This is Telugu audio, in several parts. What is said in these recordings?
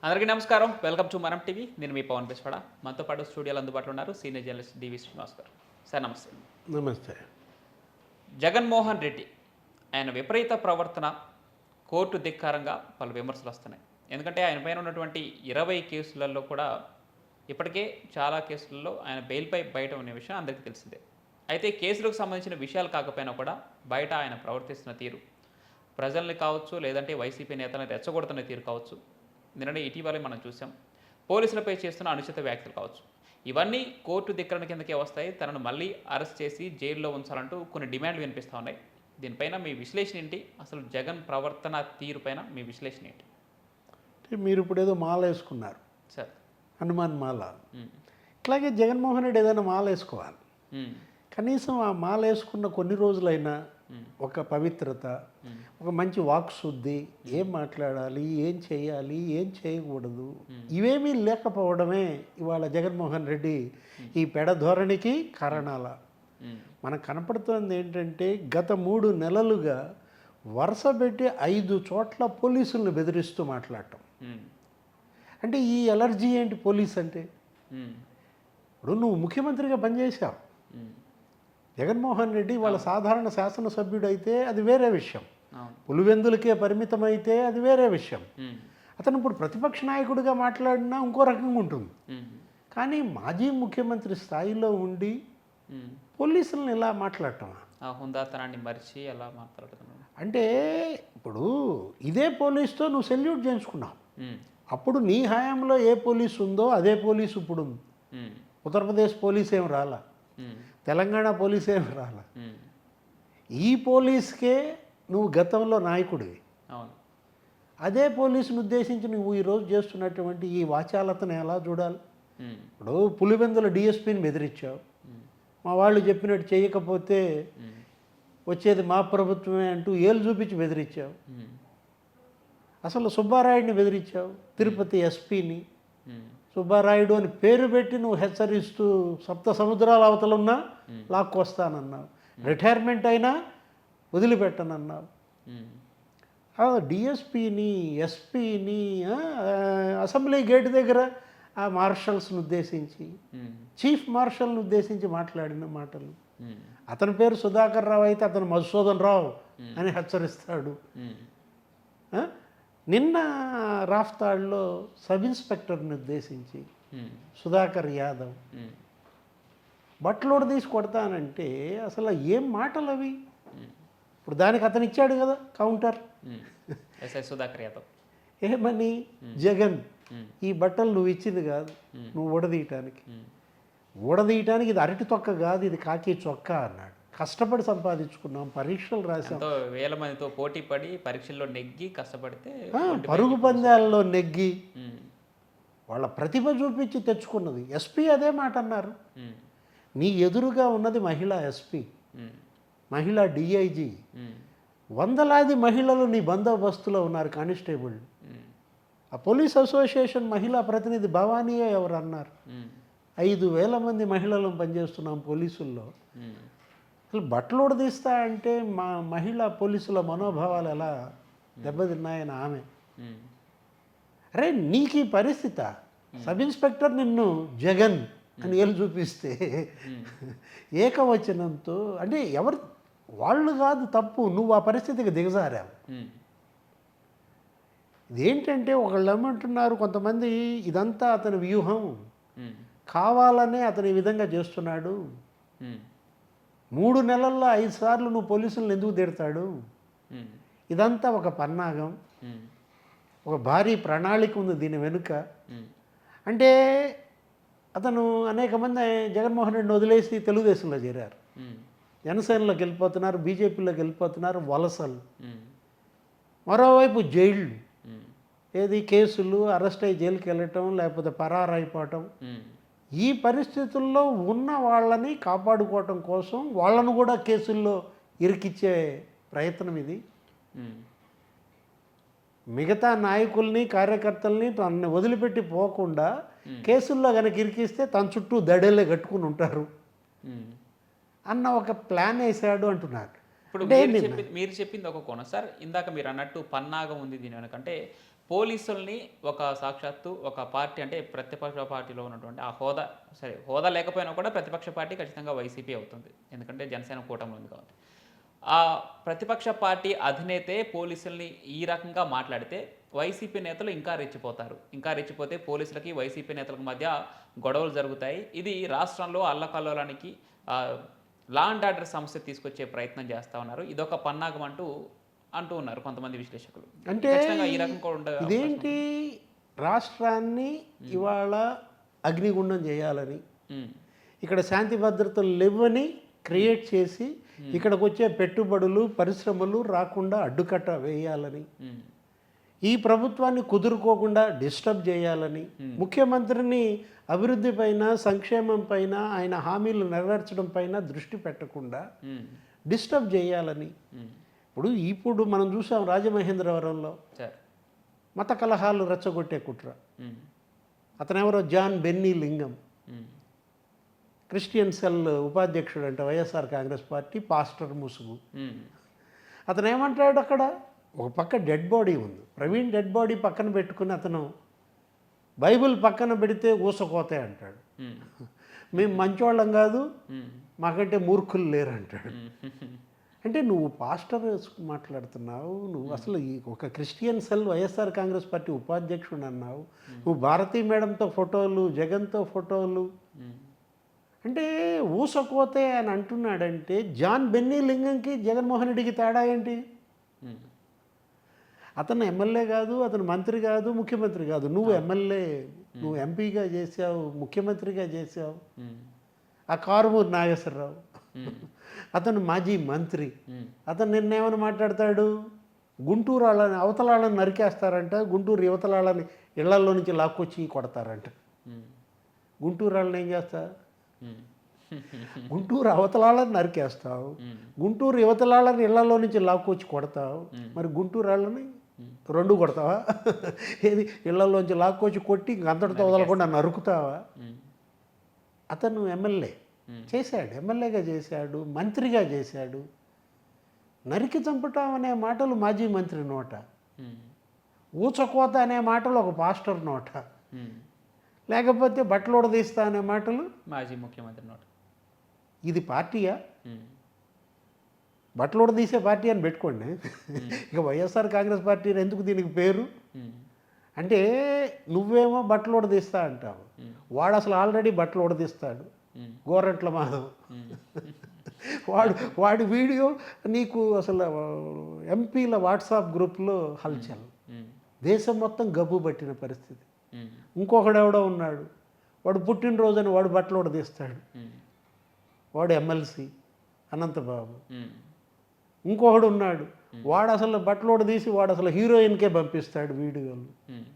అందరికీ నమస్కారం. వెల్కమ్ టు మనం టీవీ. నేను మీ పవన్ బెస్వాడ. మనతో పాటు స్టూడియోలో అందుబాటులో ఉన్నారు సీనియర్ జర్నలిస్ట్ డివి శ్రీనివాస్ గారు. సార్ నమస్తే. నమస్తే. జగన్మోహన్ రెడ్డి ఆయన విపరీత ప్రవర్తన కోర్టు ధిక్కారంగా పలు విమర్శలు వస్తున్నాయి. ఎందుకంటే ఆయన పైన ఉన్నటువంటి 20 కేసులలో కూడా ఇప్పటికే చాలా కేసులలో ఆయన బెయిల్పై బయట ఉన్న విషయం అందరికీ తెలిసిందే. అయితే కేసులకు సంబంధించిన విషయాలు కాకపోయినా కూడా బయట ఆయన ప్రవర్తిస్తున్న తీరు, ప్రజల్ని కావచ్చు లేదంటే వైసీపీ నేతలను రెచ్చగొడుతున్న తీరు కావచ్చు, నిన్ననే ఇటీవలే మనం చూసాం పోలీసులపై చేస్తున్న అనుచిత వ్యాఖ్యలు కావచ్చు, ఇవన్నీ కోర్టు ధిక్కరణ కిందకే వస్తాయి. తనను మళ్ళీ అరెస్ట్ చేసి జైల్లో ఉంచాలంటూ కొన్ని డిమాండ్లు వినిపిస్తూ ఉన్నాయి. దీనిపైన మీ విశ్లేషణ ఏంటి? అసలు జగన్ ప్రవర్తన తీరుపైన మీ విశ్లేషణ ఏంటి? మీరు ఇప్పుడు ఏదో మాల వేసుకున్నారు సార్, హనుమాన్ మాల. ఇట్లాగే జగన్మోహన్ రెడ్డి ఏదైనా మాల వేసుకోవాలి. కనీసం ఆ మాల వేసుకున్న కొన్ని రోజులైనా ఒక పవిత్రత, ఒక మంచి వాక్శుద్ధి, ఏం మాట్లాడాలి, ఏం చేయాలి, ఏం చేయకూడదు, ఇవేమీ లేకపోవడమే ఇవాళ జగన్మోహన్ రెడ్డి ఈ పెడధోరణికి కారణాల. మనకు కనపడుతోంది ఏంటంటే గత 3 నెలలుగా వరుస పెట్టి 5 చోట్ల పోలీసులను బెదిరిస్తూ మాట్లాడటం. అంటే ఈ ఎలర్జీ ఏంటి పోలీస్ అంటే? ఇప్పుడు నువ్వు ముఖ్యమంత్రిగా పనిచేశావు. జగన్మోహన్ రెడ్డి వాళ్ళ సాధారణ శాసనసభ్యుడు అయితే అది వేరే విషయం, పులివెందులకే పరిమితమైతే అది వేరే విషయం. అతను ఇప్పుడు ప్రతిపక్ష నాయకుడిగా మాట్లాడినా ఇంకో రకంగా ఉంటుంది. కానీ మాజీ ముఖ్యమంత్రి స్థాయిలో ఉండి పోలీసులను ఇలా మాట్లాడటమా? హుందాతనాన్ని మరిచి ఎలా మాట్లాడుతున్నాను అంటే ఇప్పుడు ఇదే పోలీసుతో నువ్వు సెల్యూట్ చేయించుకున్నావు. అప్పుడు నీ హయాంలో ఏ పోలీసు ఉందో అదే పోలీసు ఇప్పుడు ఉంది. ఉత్తరప్రదేశ్ పోలీస్ ఏం రాలా, తెలంగాణ పోలీస్ ఏం రాలా. ఈ పోలీస్కే నువ్వు గతంలో నాయకుడివి. అదే పోలీసును ఉద్దేశించి నువ్వు ఈరోజు చేస్తున్నటువంటి ఈ వాచాలతను ఎలా చూడాలి? ఇప్పుడు పులివెందుల డిఎస్పీని బెదిరించావు, మా వాళ్ళు చెప్పినట్టు చేయకపోతే వచ్చేది మా ప్రభుత్వమే అంటూ ఏళ్ళు చూపించి బెదిరించావు. అసలు సుబ్బారాయుడిని బెదిరించావు, తిరుపతి ఎస్పీని. సుబ్బారాయుడు అని పేరు పెట్టి నువ్వు హెచ్చరిస్తూ సప్త సముద్రాల అవతల ఉన్నా లాక్కొస్తానన్నావు, రిటైర్మెంట్ అయినా వదిలిపెట్టనన్నావు. డిఎస్పీని, ఎస్పీని, అసెంబ్లీ గేట్ దగ్గర ఆ మార్షల్స్ను ఉద్దేశించి, చీఫ్ మార్షల్ని ఉద్దేశించి మాట్లాడిన మాటలు. అతని పేరు సుధాకర్ రావు అయితే అతను మధుసూదన్ రావు అని హెచ్చరిస్తాడు. నిన్న రాఫ్తాడ్లో సబ్ ఇన్స్పెక్టర్ని ఉద్దేశించి సుధాకర్ యాదవ్ బట్టలోడు తీసి కొడతానంటే అసలు ఏం మాటలు అవి? ఇప్పుడు దానికి అతను ఇచ్చాడు కదా కౌంటర్, సుధాకర్ యాదవ్. ఏమని? జగన్ ఈ బట్టలు నువ్వు ఇచ్చింది కాదు, నువ్వు ఊడదీయటానికి ఇది అరటి తొక్క కాదు, ఇది కాకి చొక్కా అన్నాడు. కష్టపడి సంపాదించుకున్నాం, పరీక్షలు రాసాం, వేల మందితో పోటీ పడి పరీక్షల్లో నెగ్గి కష్టపడితే, పరుగు పందాలలో నెగ్గి వాళ్ళ ప్రతిభ చూపించి తెచ్చుకున్నది. ఎస్పీ అదే మాట అన్నారు. నీ ఎదురుగా ఉన్నది మహిళా ఎస్పీ, మహిళా డిఐజీ, వందలాది మహిళలు నీ బందోబస్తులో ఉన్నారు, కానిస్టేబుల్. ఆ పోలీస్ అసోసియేషన్ మహిళా ప్రతినిధి భవానీయే ఎవరు అన్నారు, 5,000 మంది మహిళలు పనిచేస్తున్నాం పోలీసుల్లో. అసలు బట్టలు ఉడదీస్తా అంటే మా మహిళా పోలీసుల మనోభావాలు ఎలా దెబ్బతిన్నాయని ఆమె. అరే నీకు ఈ పరిస్థితి, సబ్ ఇన్స్పెక్టర్ నిన్ను జగన్ అని ఏళ్ళు చూపిస్తే ఏకవచనంతో, అంటే ఎవరు వాళ్ళు కాదు తప్పు, నువ్వు ఆ పరిస్థితికి దిగజారావు. ఇదేంటంటే ఒకళ్ళు ఏమంటున్నారు కొంతమంది, ఇదంతా అతని వ్యూహం, కావాలనే అతను ఈ విధంగా చేస్తున్నాడు, 3 నెలల్లో 5 సార్లు నువ్వు పోలీసులను ఎందుకు తిడతాడు, ఇదంతా ఒక పన్నాగం, ఒక భారీ ప్రణాళిక ఉంది దీని వెనుక. అంటే అతను అనేక మంది జగన్మోహన్ రెడ్డిని వదిలేసి తెలుగుదేశంలో చేరారు, జనసేనలోకి వెళ్ళిపోతున్నారు, బీజేపీలోకి వెళ్ళిపోతున్నారు, వలసలు. మరోవైపు జైళ్ళు, ఏది కేసులు, అరెస్ట్ అయ్యి జైలుకి వెళ్ళటం, లేకపోతే పరారైపోవటం. ఈ పరిస్థితుల్లో ఉన్న వాళ్ళని కాపాడుకోవటం కోసం వాళ్ళను కూడా కేసుల్లో ఇరికిచ్చే ప్రయత్నం ఇది. మిగతా నాయకుల్ని, కార్యకర్తల్ని తనని వదిలిపెట్టి పోకుండా కేసుల్లో కనుక ఇరికిస్తే తన చుట్టూ దడేళ్ళే కట్టుకుని ఉంటారు అన్న ఒక ప్లాన్ వేసాడు అంటున్నారు. ఇప్పుడు మీరు చెప్పింది ఒక కోణం సార్. ఇందాక మీరు అన్నట్టు పన్నాగం ఉంది దీని వెనకంటే పోలీసుల్ని ఒక సాక్షాత్తు ఒక పార్టీ అంటే ప్రతిపక్ష పార్టీలో ఉన్నటువంటి ఆ హోదా, సరే హోదా లేకపోయినా కూడా ప్రతిపక్ష పార్టీ ఖచ్చితంగా వైసీపీ అవుతుంది, ఎందుకంటే జనసేన కూటమిలో ఉంది కాబట్టి. ఆ ప్రతిపక్ష పార్టీ అధినేతే పోలీసుల్ని ఈ రకంగా మాట్లాడితే వైసీపీ నేతలు ఇంకా రెచ్చిపోతారు. ఇంకా రెచ్చిపోతే పోలీసులకి వైసీపీ నేతలకు మధ్య గొడవలు జరుగుతాయి. ఇది రాష్ట్రంలో అల్లకల్లోలానికి లా అండ్ ఆర్డర్ సమస్య తీసుకొచ్చే ప్రయత్నం చేస్తూ ఉన్నారు. ఇదొక పన్నాగం అంటూ ఉన్నారు కొంతమంది విశ్లేషకులు. అంటే ఖచ్చితంగా ఈ రకం కూడా ఉండే అవకాశం ఇదేంటి, రాష్ట్రాన్ని ఇవాళ అగ్నిగుండం చేయాలని, ఉమ్, ఇక్కడ శాంతి భద్రతలు లేవని క్రియేట్ చేసి ఇక్కడికి వచ్చే పెట్టుబడులు పరిశ్రమలు రాకుండా అడ్డుకట్ట వేయాలని, ఉమ్, ఈ ప్రభుత్వాన్ని కుదురుకోకుండా డిస్టర్బ్ చేయాలని, ముఖ్యమంత్రిని అభివృద్ధి పైన సంక్షేమం పైన ఆయన హామీలు నెరవేర్చడం పైన దృష్టి పెట్టకుండా ఉమ్, డిస్టర్బ్ చేయాలని. ఉమ్, ఇప్పుడు మనం చూసాం రాజమహేంద్రవరంలో సార్, మత కలహాలు రెచ్చగొట్టే కుట్ర. ఉమ్, అతనెవరో జాన్ బెన్నీ లింగం, ఉమ్, క్రిస్టియన్ సెల్ ఉపాధ్యక్షుడు అంటే వైఎస్ఆర్ కాంగ్రెస్ పార్టీ, పాస్టర్ ముసుగు. ఉమ్, అతను ఏమంటాడు, అక్కడ ఒక పక్క డెడ్ బాడీ ఉంది, ప్రవీణ్ డెడ్ బాడీ పక్కన పెట్టుకుని అతను బైబిల్ పక్కన పెడితే ఊసకోతే అంటాడు. ఉమ్, మేము మంచోళ్ళం కాదు, ఉమ్, మాకంటే మూర్ఖులు లేరు అంటాడు. ఉమ్, అంటే నువ్వు పాస్టర్ మాట్లాడుతున్నావు, నువ్వు అసలు ఈ ఒక Christian cell YSR Congress party ఉపాధ్యక్షుడు అన్నావు, నువ్వు భారతీ మేడంతో ఫోటోలు, జగన్తో ఫోటోలు, ఉమ్, అంటే ఊసకోతే అని అంటున్నాడంటే జాన్ బెన్నీ లింగంకి జగన్మోహన్ రెడ్డికి తేడా ఏంటి? ఉమ్, అతను ఎమ్మెల్యే కాదు, అతను మంత్రి కాదు, ముఖ్యమంత్రి కాదు. నువ్వు ఎమ్మెల్యే, నువ్వు ఎంపీగా చేసావు, ముఖ్యమంత్రిగా చేసావు. ఉమ్, ఆ కారుమూరి నాగేశ్వరరావు ఉమ్, అతను మాజీ మంత్రి. ఉమ్, అతను నిన్నేమని మాట్లాడతాడు, గుంటూరు వాళ్ళని అవతలాళ్ళని నరికేస్తారంట, గుంటూరు యువతలాళ్ళని ఇళ్లల్లో నుంచి లాక్కొచ్చి కొడతారంట. ఉమ్, గుంటూరు వాళ్ళని ఏం చేస్తా, ఉమ్, గుంటూరు అవతలాళ్ళని నరికేస్తావు, ఉమ్, గుంటూరు యువతలాళ్ళని ఇళ్లలో నుంచి లాక్కొచ్చి కొడతావు, మరి గుంటూరు వాళ్ళని రెండు కొడతావా? ఏది ఇళ్లలోంచి లాక్కొచ్చి కొట్టి ఇంక అంతటితో వదలకుండా నరుకుతావా? ఉమ్, అతను ఎమ్మెల్యే చేశాడు, ఎమ్మెల్యేగా చేశాడు, మంత్రిగా చేశాడు. నరికి చంపటం అనే మాటలు మాజీ మంత్రి నోట, ఉమ్, ఊచకోత అనే మాటలు ఒక పాస్టర్ నోట, ఉమ్, లేకపోతే బట్టలోడదీస్తా అనే మాటలు మాజీ ముఖ్యమంత్రి నోట. ఇది పార్టీయా? ఉమ్, బట్టలోడదీసే పార్టీ అని పెట్టుకోండి. ఇక వైఎస్ఆర్ కాంగ్రెస్ పార్టీ ఎందుకు దీనికి పేరు ఉమ్, అంటే, నువ్వేమో బట్టలోడదీస్తా అంటావు, వాడు అసలు ఆల్రెడీ బట్టలోడదీస్తాడు, ఉమ్, గోరంట్ల మాధవ్. ఉమ్, వాడి వీడియో నీకు అసలు ఎంపీల వాట్సాప్ గ్రూప్లో హల్చల్, ఉమ్, దేశం మొత్తం గబ్బు పట్టిన పరిస్థితి. ఉమ్, ఇంకొకడెవడో ఉన్నాడు, వాడు పుట్టినరోజని వాడు బట్టలోడ తీస్తాడు, ఉమ్, వాడు ఎమ్మెల్సీ అనంతబాబు. ఉమ్, ఇంకొకడు ఉన్నాడు, వాడు అసలు బట్టలోడ తీసి వాడు అసలు హీరోయిన్కే పంపిస్తాడు వీడియోలు, ఉమ్,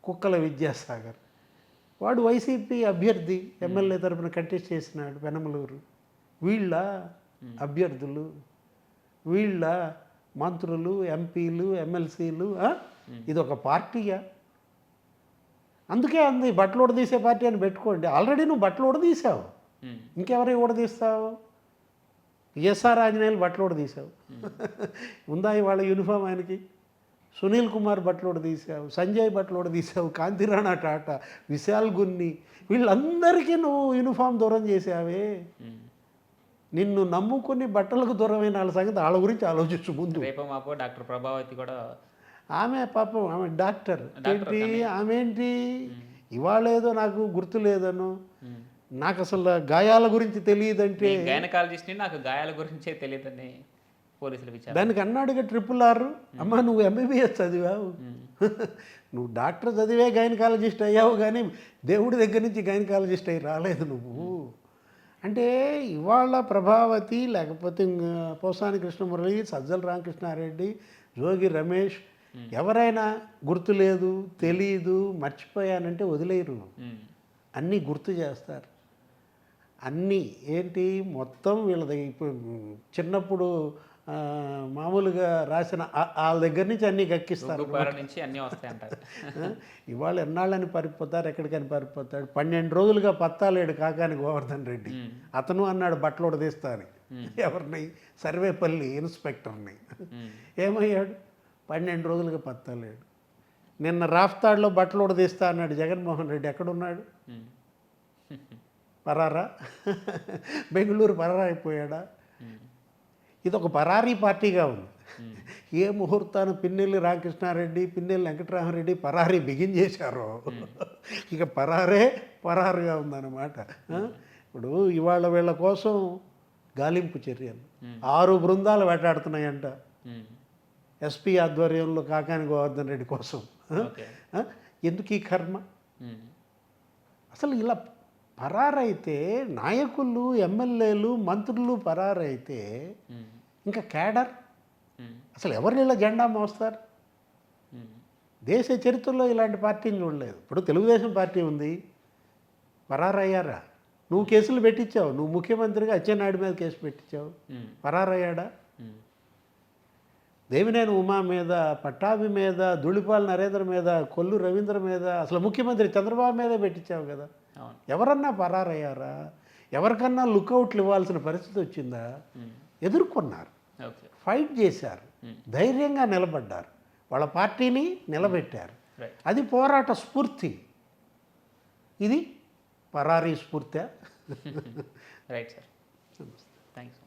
కుక్కల విద్యాసాగర్. వాడు వైసీపీ అభ్యర్థి, ఎమ్మెల్యే తరపున కంటెస్ట్ చేసినాడు పెనమలూరు. వీళ్ళ అభ్యర్థులు, వీళ్ళ మంత్రులు, ఎంపీలు, ఎమ్మెల్సీలు, ఇది ఒక పార్టీయా? అందుకే అంది బట్టలు తీసే పార్టీ అని పెట్టుకోండి. ఆల్రెడీ నువ్వు బట్టలు తీసావు, ఉమ్, ఇంకెవరు తీస్తావు? ఎస్ఆర్ ఆంజనేయులు బట్టలు తీసావు, ఉందా ఇవాళ యూనిఫామ్ ఆయనకి? సునీల్ కుమార్ బట్టలోడు తీసావు, సంజయ్ బట్టలోడు తీసావు, కాంతిరాణా టాటా, విశాల్ గున్ని, వీళ్ళందరికీ నువ్వు యూనిఫామ్ దూరం చేసావే. ఉమ్. నిన్ను నమ్ముకుని బట్టలకు దూరమైన వాళ్ళ సంగతి వాళ్ళ గురించి ఆలోచించు ముందు. రేపు మాపో డాక్టర్ ప్రభావతి కూడా ఆమె పాపం, ఆమె డాక్టర్ ఏంటి, ఆమె ఏంటి ఇవాళ ఏదో నాకు గుర్తు లేదను, నాకు అసలు గాయాల గురించి తెలియదంటే, గైనకాలజిస్ట్ని నాకు గాయాల గురించే తెలియదని పోలీసులు విచారణ. దానికి అన్నాడుగా RRR, అమ్మ నువ్వు MBBS చదివావు, నువ్వు డాక్టర్ చదివే గైనకాలజిస్ట్ అయ్యావు, కానీ దేవుడి దగ్గర నుంచి గైనకాలజిస్ట్ అయ్యి రాలేదు నువ్వు. అంటే ఇవాళ ప్రభావతి, లేకపోతే పోసాని కృష్ణమురళి, సజ్జల రామకృష్ణారెడ్డి, జోగి రమేష్, ఎవరైనా గుర్తులేదు, తెలీదు, మర్చిపోయానంటే వదిలేరు, అన్నీ గుర్తు చేస్తారు. అన్నీ ఏంటి మొత్తం వీళ్ళది. ఇప్పుడు చిన్నప్పుడు మామూలుగా రాసిన వాళ్ళ దగ్గర నుంచి అన్నీ గక్కిస్తారు, నుంచి అన్నీ వస్తాయి అంటారు. ఇవాళ ఎన్నాళ్ళని పారిపోతారు, ఎక్కడికని పారిపోతాడు. 12 రోజులుగా పత్తాలేడు కాకాని గోవర్ధన్ రెడ్డి, అతను అన్నాడు బట్టలు తీస్తా అని. ఎవరిని? సర్వేపల్లి ఇన్స్పెక్టర్ని. ఏమయ్యాడు? 12 రోజులుగా పత్తాలేడు. నిన్న రాఫ్తాడ్లో బట్టలు ఉడదీస్తా అన్నాడు జగన్మోహన్ రెడ్డి, ఎక్కడున్నాడు? ఉమ్. పరారా? బెంగళూరు పరారా అయిపోయాడా? ఉమ్. ఇది ఒక పరారీ పార్టీగా ఉంది. ఉమ్. ఏ ముహూర్తాన్ని పిన్నెల్లి రామకృష్ణారెడ్డి, పిన్నెల్లి వెంకటరామరెడ్డి పరారీ బిగించేశారో ఇక పరారుగా ఉందన్నమాట. ఇప్పుడు ఇవాళ వీళ్ళ కోసం గాలింపు చర్యలు 6 బృందాలు వేటాడుతున్నాయంట ఉమ్. ఎస్పీ ఆధ్వర్యంలో కాకాని గోవర్ధన్ రెడ్డి కోసం. ఓకే. ఎందుకు ఈ కర్మ? ఉమ్. అసలు ఇలా పరారైతే నాయకులు, ఎమ్మెల్యేలు, మంత్రులు పరారైతే ఉమ్. ఇంకా క్యాడర్ ఉమ్. అసలు ఎవరు ఇలా జెండా మోస్తారు? ఉమ్. దేశ చరిత్రలో ఇలాంటి పార్టీని చూడలేదు. ఇప్పుడు తెలుగుదేశం పార్టీ ఉంది, పరారయ్యారా? నువ్వు కేసులు పెట్టించావు, నువ్వు ముఖ్యమంత్రిగా అచ్చెన్నాయుడు మీద కేసు పెట్టించావు, ఉమ్. పరారయ్యాడా? ఉమ్. దేవినేని ఉమా మీద, పట్టాభి మీద, ధూళిపాల నరేంద్ర మీద, కొల్లు రవీంద్ర మీద, అసలు ముఖ్యమంత్రి చంద్రబాబు మీదే పెట్టించావు కదా. అవును. ఎవరన్నా పరారయ్యారా? ఎవరికన్నా లుకౌట్లు ఇవ్వాల్సిన పరిస్థితి వచ్చిందా? ఉమ్. ఎదుర్కొన్నారు, ఓకే. ఫైట్ చేశారు, ధైర్యంగా నిలబడ్డారు, వాళ్ళ పార్టీని నిలబెట్టారు. రైట్. అది పోరాట స్ఫూర్తి. ఇది పరారీ స్ఫూర్తి. Right sir. థ్యాంక్స్.